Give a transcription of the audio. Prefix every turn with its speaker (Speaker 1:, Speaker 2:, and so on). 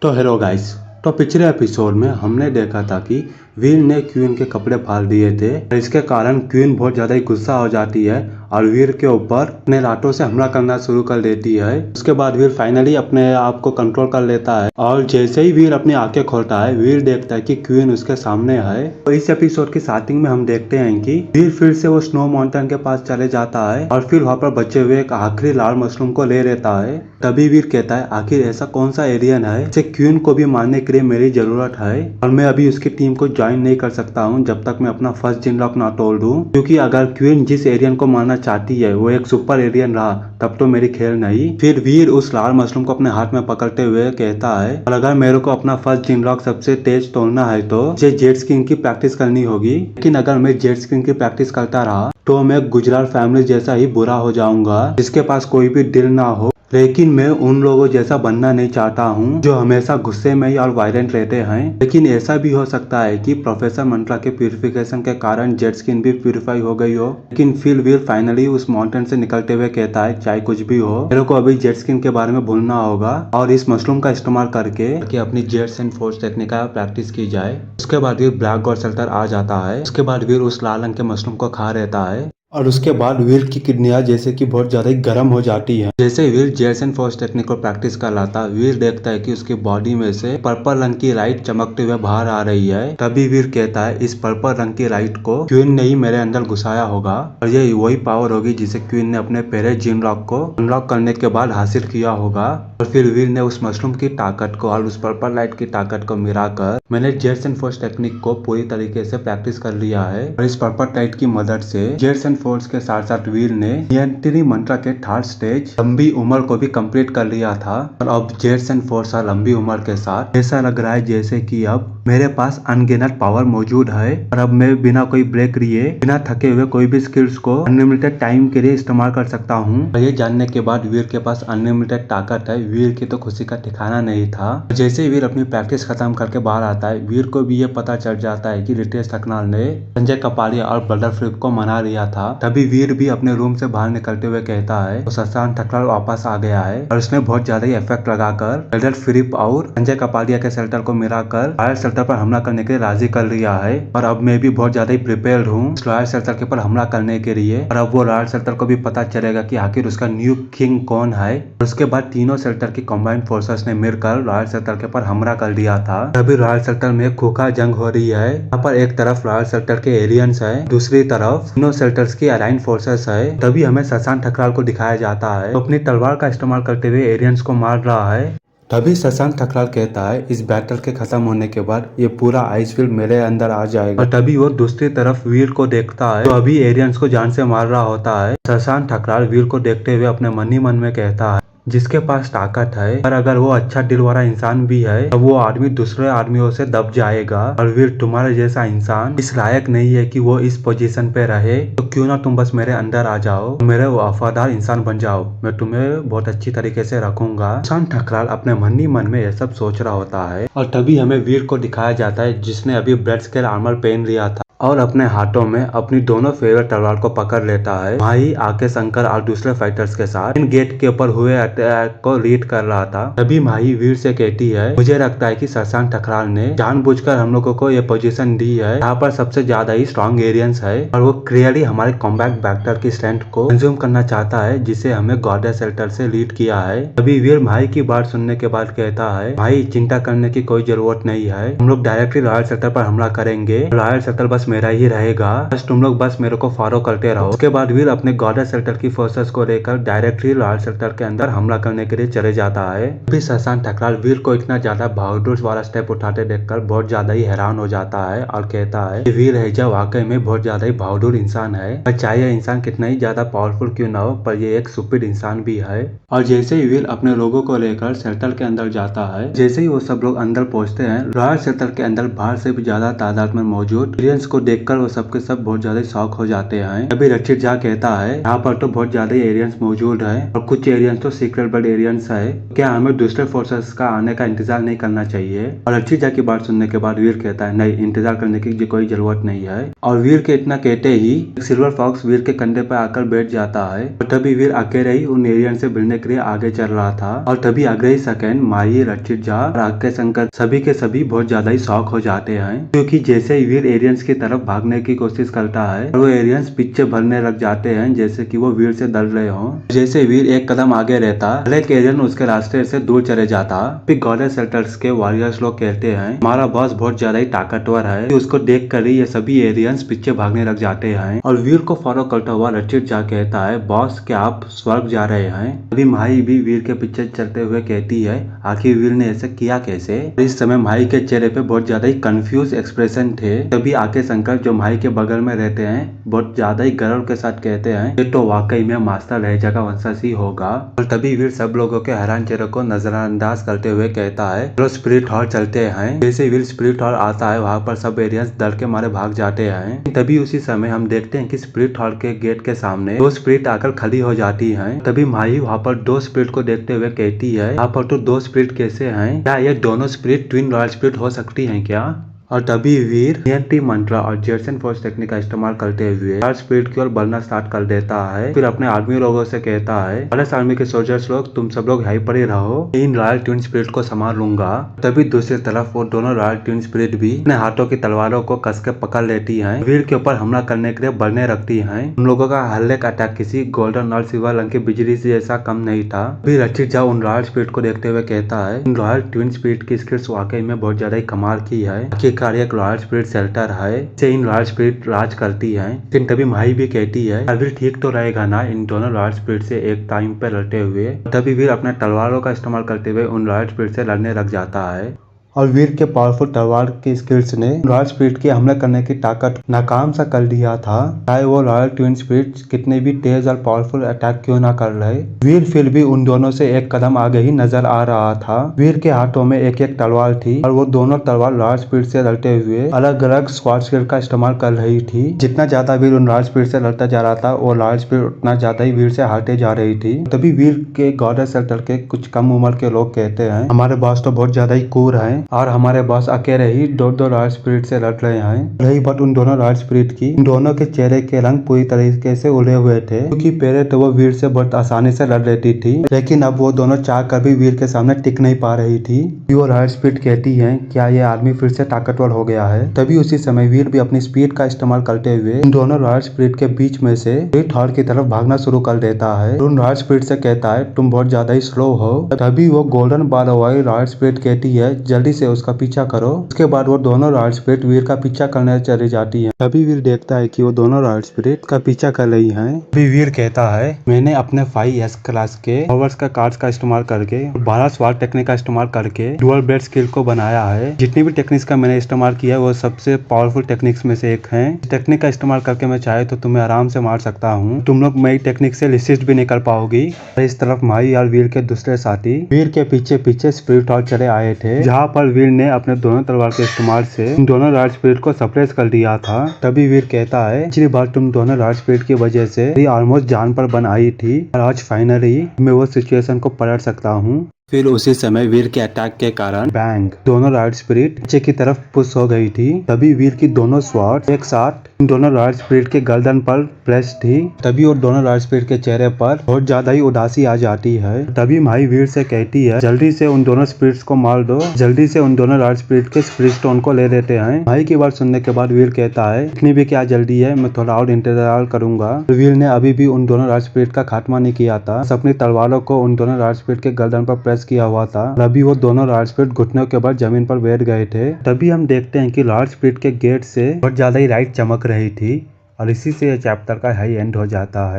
Speaker 1: तो hello guys. तो पिछले एपिसोड में हमने देखा था कि वीर ने क्वीन के कपड़े फाड़ दिए थे और इसके कारण क्वीन बहुत ज्यादा ही गुस्सा हो जाती है और वीर के ऊपर अपने लातों से हमला करना शुरू कर देती है। उसके बाद वीर फाइनली अपने आप को कंट्रोल कर लेता है और जैसे ही वीर अपनी आंखें खोलता है वीर देखता है कि क्वीन उसके सामने है। तो इस एपिसोड की स्टार्टिंग में हम देखते हैं कि वीर फिर से वो स्नो माउंटेन के पास चले जाता है और फिर वहाँ पर बचे हुए एक आखिरी लाल मशरूम को ले लेता है। तभी वीर कहता है आखिर ऐसा कौन सा एलियन है जिसे क्वीन को भी मारने के लिए मेरी जरूरत है और मैं अभी उसकी टीम को ज्वाइन नहीं कर सकता हूँ जब तक मैं अपना फर्स्ट जिन लॉक ना तोड़ दूं, क्योंकि अगर क्वीन जिस एलियन को मारना चाहती है वो एक सुपर एलियन रहा तब तो मेरी खेल नहीं। फिर वीर उस लाल मशरूम को अपने हाथ में पकड़ते हुए कहता है और अगर मेरे को अपना फर्स्ट जिन लॉक सबसे तेज तोड़ना है तो मुझे जेट स्किन की प्रैक्टिस करनी होगी, लेकिन अगर मैं जेट स्किन की प्रैक्टिस करता रहा तो मैं गुजराल फैमिली जैसा ही बुरा हो जाऊंगा जिसके पास कोई भी दिल ना हो। लेकिन मैं उन लोगों जैसा बनना नहीं चाहता हूँ जो हमेशा गुस्से में ही और वायलेंट रहते हैं। लेकिन ऐसा भी हो सकता है कि प्रोफेसर मंत्रा के प्यूरिफिकेशन के कारण जेट स्किन भी प्यूरिफाई हो गई हो। लेकिन फिर वीर फाइनली उस माउंटेन से निकलते हुए कहता है चाहे कुछ भी हो मेरे को अभी जेट स्किन के बारे में भूलना होगा और इस मशरूम का इस्तेमाल करके अपनी जेट्स एंड फोर्स टेक्निक का प्रैक्टिस की जाए। उसके बाद वीर ब्लैक गॉड शेल्टर आ जाता है। उसके बाद वीर उस लाल रंग के मशरूम को खा रहता है और उसके बाद वीर की किडनियां जैसे कि बहुत ज्यादा गर्म हो जाती है। जैसे वीर जेट्स एंड फोर्स टेक्निक को प्रैक्टिस कर रहा था वीर देखता है कि उसकी बॉडी में से पर्पल रंग की लाइट चमकते हुए बाहर आ रही है। तभी वीर कहता है इस पर्पल रंग की लाइट को क्वीन ने ही मेरे अंदर घुसाया होगा और ये वही पावर होगी जिसे क्वीन ने अपने पहले जिन लॉक को अनलॉक करने के बाद हासिल किया होगा। और फिर वीर ने उस मशरूम की ताकत को और उस पर्पल लाइट की ताकत को मिलाकर मैंने जेट्स एंड फोर्स टेक्निक को पूरी तरीके से प्रैक्टिस कर लिया है और इस पर्पल लाइट की मदद से जेट्स एंड फोर्स के साथ साथ वीर ने नियंत्रित मंत्रा के थर्ड स्टेज लंबी उम्र को भी कंप्लीट कर लिया था और अब जेट्स एंड फोर्स लंबी उम्र के साथ ऐसा लग रहा है जैसे कि अब मेरे पास अनगिनत पावर मौजूद है और अब मैं बिना कोई ब्रेक लिए बिना थके हुए कोई भी स्किल्स को अनलिमिटेड टाइम के लिए इस्तेमाल कर सकता हूँ। ये जानने के बाद वीर के पास अनलिमिटेड ताकत है। वीर की तो खुशी का ठिकाना नहीं था। जैसे ही वीर अपनी प्रैक्टिस खत्म करके बाहर आता है वीर को भी ये पता चल जाता है कि रितेश ठकराल ने संजय कपाड़िया और ब्रदर फिलिप को मना लिया था। तभी वीर भी अपने रूम से बाहर निकलते हुए कहता है तो शशांक ठकराल वापस आ गया है और उसने बहुत ज्यादा ही इफेक्ट लगाकर ब्रदर फिलिप और संजय कपाड़िया के शेल्टर को मिलाकर रॉयल शेल्टर पर हमला करने के लिए राजी कर लिया है और अब मैं भी बहुत ज्यादा ही प्रिपेयर्ड हूँ रॉयल शेल्टर के ऊपर हमला करने के लिए। और अब वो रॉयल शेल्टर को भी पता चलेगा कि आखिर उसका न्यू किंग कौन है। उसके बाद तीनों शेल्टर की कंबाइंड फोर्सेस ने मिलकर रॉयल शेल्टर के ऊपर हमला कर दिया था। तभी रॉयल शेल्टर में खूंखार जंग हो रही है। यहाँ पर एक तरफ रॉयल शेल्टर के एलियंस है दूसरी तरफ तीनों शेल्टर्स की अलाइन फोर्सेस है। तभी हमें शशांक ठकराल को दिखाया जाता है तो अपनी तलवार का इस्तेमाल करते हुए एलियंस को मार रहा है। तभी शशांक ठकराल कहता है इस बैटल के खत्म होने के बाद ये पूरा आइस फील्ड मेरे अंदर आ जाएगा और तभी वो दूसरी तरफ वीर को देखता है तो अभी एलियंस को जान से मार रहा होता है। शशांक ठकराल वीर को देखते हुए अपने मन ही मन में कहता है जिसके पास ताकत है पर अगर वो अच्छा दिल वाला इंसान भी है तो वो आदमी दूसरे आदमियों से दब जाएगा और वीर तुम्हारे जैसा इंसान इस लायक नहीं है कि वो इस पोजीशन पे रहे तो क्यों ना तुम बस मेरे अंदर आ जाओ मेरे वफादार इंसान बन जाओ मैं तुम्हें बहुत अच्छी तरीके से रखूंगा। शशांक ठकराल अपने मन ही मन में यह सब सोच रहा होता है और तभी हमें वीर को दिखाया जाता है जिसने अभी ब्लड स्केल आर्मर पहन लिया था और अपने हाथों में अपनी दोनों फेवरेट तलवार को पकड़ लेता है। भाई आके शंकर और दूसरे फाइटर्स के साथ इन गेट के ऊपर हुए अटैक को लीड कर रहा था। तभी माही वीर से कहती है मुझे लगता है कि शशांक ठकराल ने जानबूझकर हम लोगों को ये पोजीशन दी है यहाँ पर सबसे ज्यादा ही स्ट्रॉन्ग एरियंस है और वो क्लियरली हमारे कॉम्बैट वेक्टर की स्ट्रेंथ को कंज्यूम करना चाहता है जिसे हमें गॉडेस शेल्टर से लीड किया है। तभी वीर भाई की बात सुनने के बाद कहता है भाई चिंता करने की कोई जरूरत नहीं है हम लोग डायरेक्टली रॉयल शेल्टर पर हमला करेंगे। रॉयल शेल्टर बस मेरा ही रहेगा बस तुम लोग बस मेरे को फॉलो करते रहो। उसके बाद वीर अपने गॉडेस शेल्टर की फोर्सेस को लेकर डायरेक्टली रॉयल शेल्टर के अंदर हमला करने के लिए चले जाता है। फिर शशांक ठकराल वीर को इतना ज्यादा बहादुर वाला स्टेप उठाते देखकर बहुत ज्यादा ही हैरान हो जाता है और कहता है कि वीर हैजा वाकई में बहुत ज्यादा ही बहादुर इंसान है चाहे यह इंसान कितना ही ज्यादा पावरफुल क्यों ना हो पर ये एक सुपीड इंसान भी है। और जैसे ही वीर अपने लोगों को लेकर शेल्टर के अंदर जाता है जैसे ही वो सब लोग अंदर पहुंचते हैं रॉयल शेल्टर के अंदर बाहर से भी ज्यादा तादाद में मौजूद एलियंस को जिसको देखकर वो सबके सब बहुत ज्यादा शॉक हो जाते हैं। तभी रक्षित झा कहता है यहाँ पर तो बहुत ज्यादा एलियंस मौजूद है और कुछ एलियंस तो सीक्रेट बर्ड एलियंस है, क्या हमें दूसरे फोर्सेस का आने का इंतजार नहीं करना चाहिए। और रक्षित झा की बात सुनने के बाद वीर कहता है नहीं, इंतजार करने की कोई जरूरत नहीं है। और वीर के इतना कहते ही सिल्वर फॉक्स वीर के कंधे पर आकर बैठ जाता है और तभी वीर अकेले ही उन एलियन से भिड़ने के लिए आगे चल रहा था। और तभी अगले ही सेकंड माही, रक्षित झा और आके शंकर सभी के सभी बहुत ज्यादा ही शॉक हो जाते हैं, क्योंकि जैसे ही वीर एलियंस की तरफ भागने की कोशिश करता है और वो एलियंस पीछे भरने लग जाते हैं जैसे कि वो वीर से डर रहे हो। जैसे वीर एक कदम आगे रहता, एक एलियन उसके रास्ते से दूर चले जाता। फिर गॉडेस शेल्टर्स के वॉरियर्स लोग कहते हैं हमारा बॉस बहुत ज्यादा ही ताकतवर है, उसको देख कर ही ये सभी एलियंस पीछे भागने लग जाते हैं। और वीर को फॉलो करता हुआ रक्षित झा कहता है बॉस क्या आप स्वर्ग जा रहे हैं। अभी माही भी वीर के पीछे चलते हुए कहती है आखिर वीर ने ऐसा किया कैसे। इस समय माही के चेहरे पे बहुत ज्यादा ही कंफ्यूज एक्सप्रेशन थे। तभी आके शंकर जो माही के बगल में रहते हैं बहुत ज्यादा ही गर्व के साथ कहते हैं ये तो वाकई में मास्टर लहजा का वंशज ही होगा। और तभी वीर सब लोगों के हैरान चेहरे को नजरअंदाज करते हुए कहता है चलो स्पिरिट हॉल चलते हैं। जैसे वीर स्पिरिट हॉल आता है वहाँ पर सब एलियंस डर के मारे भाग जाते हैं। तभी उसी समय हम देखते हैं कि स्पिरिट हॉल के गेट के सामने दो स्पिरिट आकर खड़ी हो जाती हैं। तभी माही वहाँ पर दो स्पिरिट को देखते हुए कहती है यहाँ पर तो दो स्पिरिट कैसे हैं, क्या ये दोनों स्पिरिट ट्विन रॉयल स्पिरिट हो सकती हैं क्या। और तभी वीर नियंत्रण मंत्र और जेसन फोर्स टेक्निक का इस्तेमाल करते हुए रॉयल स्पिरिट की ओर बढ़ना स्टार्ट कर देता है। फिर अपने आर्मी लोगों से कहता है बड़े आर्मी के सोल्जर्स लोग तुम सब लोग यहीं पर ही रहो, इन रॉयल ट्विन स्पिरिट को संभाल लूंगा। तभी दूसरी तरफ वो दोनों रॉयल ट्विन स्पिरिट भी अपने हाथों की तलवारों को कस के पकड़ लेती है, वीर के ऊपर हमला करने के लिए बढ़ने रखती है। उन लोगों का हल्ले का अटैक किसी गोल्डन और सिल्वर रंग की बिजली से जैसा कम नहीं था। फिर रक्षित झा उन रॉयल स्पिरिट को देखते हुए कहता है इन रॉयल ट्विन स्पिरिट की स्किल्स वाकई में बहुत ज्यादा ही कमाल की है, एक रॉयल स्पिरिट शेल्टर है से इन रॉयल स्पिरिट राज करती है। लेकिन तभी माही भी कहती है अभी ठीक तो रहेगा ना इन दोनों रॉयल स्पिरिट से एक टाइम पे लड़ते हुए। तभी वीर अपने तलवारों का इस्तेमाल करते हुए उन रॉयल स्पिरिट से लड़ने लग जाता है और वीर के पावरफुल तलवार की स्किल्स ने रॉयल स्पिरिट की हमला करने की ताकत नाकाम सा कर दिया था, चाहे वो रॉयल ट्विन स्पिरिट कितने भी तेज और पावरफुल अटैक क्यों ना कर रहे। वीर फिर भी उन दोनों से एक कदम आगे ही नजर आ रहा था। वीर के हाथों में एक एक तलवार थी और वो दोनों तलवार रॉयल स्पिरिट से लड़ते हुए अलग अलग स्वॉर्ड स्किल का इस्तेमाल कर रही थी। जितना ज्यादा वीर उन रॉयल स्पिरिट से लड़ता जा रहा था वो रॉयल स्पिरिट उतना ज्यादा ही वीर से हारते जा रही थी। तभी वीर के गॉडेस शेल्टर के कुछ कम उम्र के लोग कहते हैं हमारे बॉस तो बहुत ज्यादा ही कूर है और हमारे बॉस अकेले ही दो रॉयल स्पिरिट से लड़ रहे हैं। रही बात उन दोनों रॉयल स्पिरिट की, इन दोनों के चेहरे के रंग पूरी तरीके से उड़े हुए थे, क्योंकि पहले तो वो वीर से बहुत आसानी से लड़ लेती थी, लेकिन अब वो दोनों चाह कर भी वीर के सामने टिक नहीं पा रही थी। वो रॉयल स्पिरिट कहती है क्या ये आदमी फिर से ताकतवर हो गया है। तभी उसी समय वीर भी अपनी स्पीड का इस्तेमाल करते हुए इन दोनों रॉयल स्पिरिट के बीच में से स्पिरिट हॉल की तरफ भागना शुरू कर देता है। उन रॉयल स्पिरिट से कहता है तुम बहुत ज्यादा ही स्लो हो। तभी वो गोल्डन बाल वाली रॉयल स्पिरिट कहती है जल्दी से उसका पीछा करो। उसके बाद वो दोनों रॉयल स्पिरिट वीर का पीछा करने चली जाती है। तभी वीर देखता है कि वो दोनों रॉयल स्पिरिट का पीछा कर रही हैं। तभी वीर कहता है मैंने अपने 5S क्लास के पावर्स का कार्ड्स का इस्तेमाल करके 12 स्वॉर्ड टेक्निक का इस्तेमाल करके डुअल ब्लेड स्किल को बनाया है। जितनी भी टेक्निक्स का मैंने इस्तेमाल किया है वो सबसे पावरफुल टेक्निक्स में से एक है। इस टेक्निक का इस्तेमाल करके मैं चाहे तो तुम्हें आराम से मार सकता हूँ, तुम लोग मेरी टेक्निक से रेसिस्ट भी नहीं कर पाओगी। इस तरफ माही और वीर के दूसरे साथी वीर के पीछे पीछे स्पिरिट हॉल चले आए थे, जहाँ पर वीर ने अपने दोनों तलवार के इस्तेमाल से इन दोनों रॉयल स्पिरिट को सप्रेस कर दिया था। तभी वीर कहता है पिछली बार तुम दोनों रॉयल स्पिरिट की वजह से ऑलमोस्ट जान पर बन आई थी और आज फाइनली मैं वो सिचुएशन को पलट सकता हूँ। फिर उसी समय वीर के अटैक के कारण बैंग दोनों रॉयल स्पिरिट नीचे की तरफ पुश हो गई थी। तभी वीर की दोनों स्वॉर्ड एक साथ इन दोनों रॉयल स्पिरिट के गर्दन पर प्लेस थी। तभी वो दोनों रॉयल स्पिरिट के चेहरे पर बहुत ज्यादा ही उदासी आ जाती है। तभी माही वीर से कहती है जल्दी से उन दोनों स्पिरिट्स को मार दो, जल्दी से उन दोनों रॉयल स्पिरिट के स्पिरिट स्टोन को ले लेते हैं। माही की बात सुनने के बाद वीर कहता है इतनी भी क्या जल्दी है, मैं थोड़ा और इंतजार करूंगा। वीर ने अभी भी उन दोनों रॉयल स्पिरिट का खात्मा नहीं किया था, अपनी तलवारों को उन दोनों रॉयल स्पिरिट के गर्दन पर प्रेस किया हुआ था। अभी वो दोनों रॉयल स्पिरिट घुटनों के बाद जमीन पर बैठ गए थे। तभी हम देखते हैं कि रॉयल स्पिरिट के गेट से बहुत ज्यादा ही लाइट चमक रही थी और इसी से ये चैप्टर का हाई एंड हो जाता है।